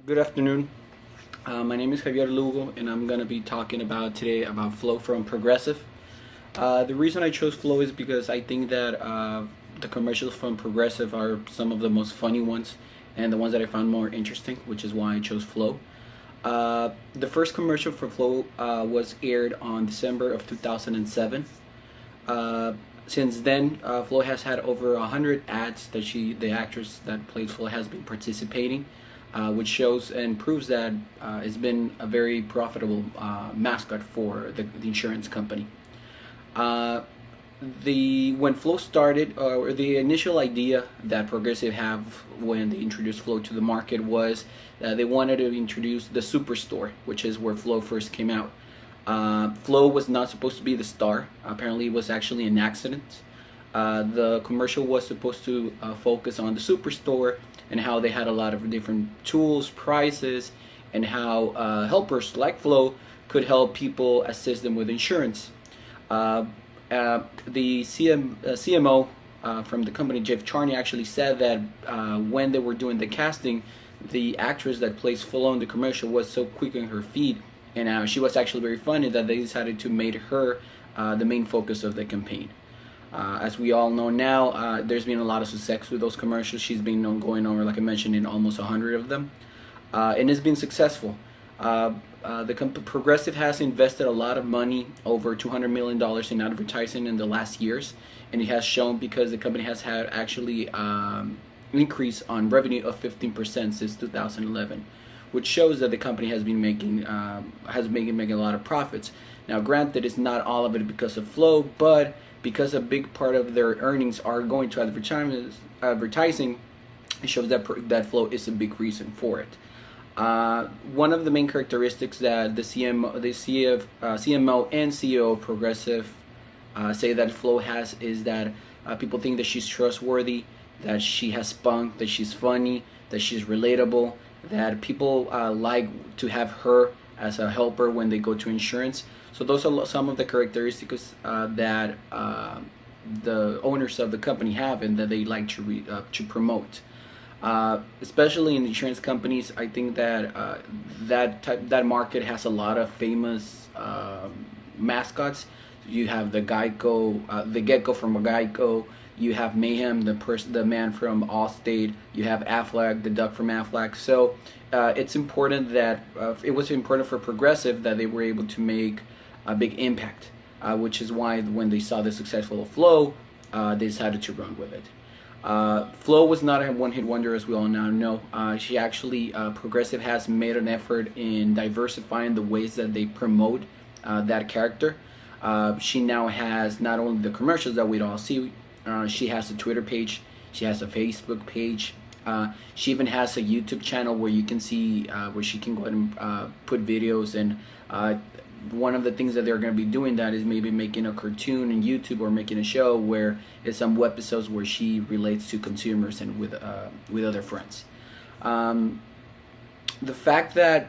Good afternoon. My name is Javier Lugo, and I'm going to be talking today about Flow from Progressive. The reason I chose Flow is because I think that the commercials from Progressive are some of the most funny ones and the ones that I found more interesting, which is why I chose Flow. The first commercial for Flow was aired on December of 2007. Since then, Flo has had over 100 ads that the actress that plays Flo, has been participating, which shows and proves that it's been a very profitable mascot for the insurance company. When Flo started, or the initial idea that Progressive have when they introduced Flo to the market was that they wanted to introduce the Superstore, which is where Flo first came out. Flo was not supposed to be the star. Apparently, it was actually an accident. The commercial was supposed to focus on the Superstore and how they had a lot of different tools, prices, and how helpers like Flo could help people, assist them with insurance. The CMO from the company, Jeff Charney, actually said that when they were doing the casting, the actress that plays Flo in the commercial was so quick on her feet, and she was actually very funny, that they decided to make her the main focus of the campaign. As we all know now, there's been a lot of success with those commercials. She's been going over, like I mentioned, in almost 100 of them, and it's been successful. Progressive has invested a lot of money, over $200 million in advertising in the last years, and it has shown because the company has had actually increase on revenue of 15% since 2011, which shows that the company has been making making a lot of profits. Now, granted, it's not all of it because of Flo, but because a big part of their earnings are going to advertising, it shows that Flo is a big reason for it. One of the main characteristics that the CMO and CEO of Progressive say that Flo has is that people think that she's trustworthy, that she has spunk, that she's funny, that she's relatable, that people like to have her as a helper when they go to insurance. So those are some of the characteristics that the owners of the company have and that they like to promote. Especially in insurance companies, I think that that market has a lot of famous mascots. You have the Geico, the Gecko from Geico. You have Mayhem, the man from Allstate. You have Aflac, the duck from Aflac. So it's important that it was important for Progressive that they were able to make a big impact, which is why when they saw the successful Flo, they decided to run with it. Flo was not a one-hit wonder, as we all now know. She actually, Progressive has made an effort in diversifying the ways that they promote that character. She now has not only the commercials that we'd all see, she has a Twitter page, she has a Facebook page, she even has a YouTube channel where you can see where she can go ahead and put videos, and one of the things that they're going to be doing that is maybe making a cartoon in YouTube or making a show where it's some episodes where she relates to consumers and with other friends. The fact that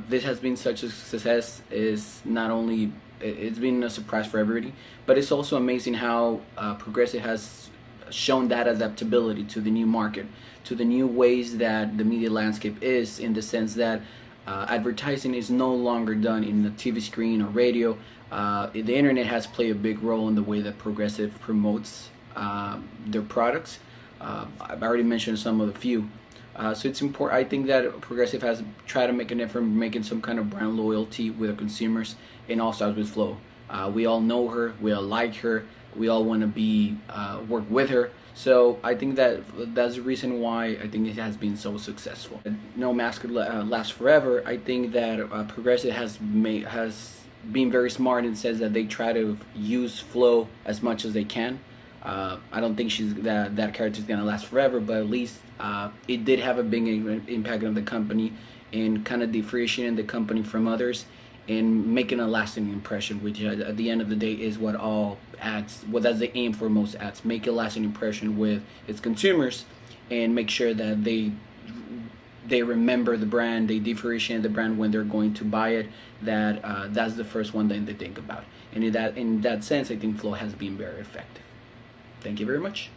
this has been such a success is not only it's been a surprise for everybody, but it's also amazing how Progressive has shown that adaptability to the new market, to the new ways that the media landscape is, in the sense that advertising is no longer done in the TV screen or radio. The internet has played a big role in the way that Progressive promotes their products. I've already mentioned some of the few. So it's important. I think that Progressive has tried to make an effort making some kind of brand loyalty with the consumers, and also with Flo. We all know her, we all like her, we all want to work with her. So I think that's the reason why I think it has been so successful. No mascot lasts forever. I think that Progressive has been very smart and says that they try to use Flo as much as they can. I don't think that character is gonna last forever, but at least it did have a big impact on the company and kind of differentiating the company from others and making a lasting impression, which at the end of the day is what all ads, that's the aim for most ads, make a lasting impression with its consumers and make sure that they remember the brand, they differentiate the brand when they're going to buy it, that's the first one that they think about. And in that sense, I think Flo has been very effective. Thank you very much.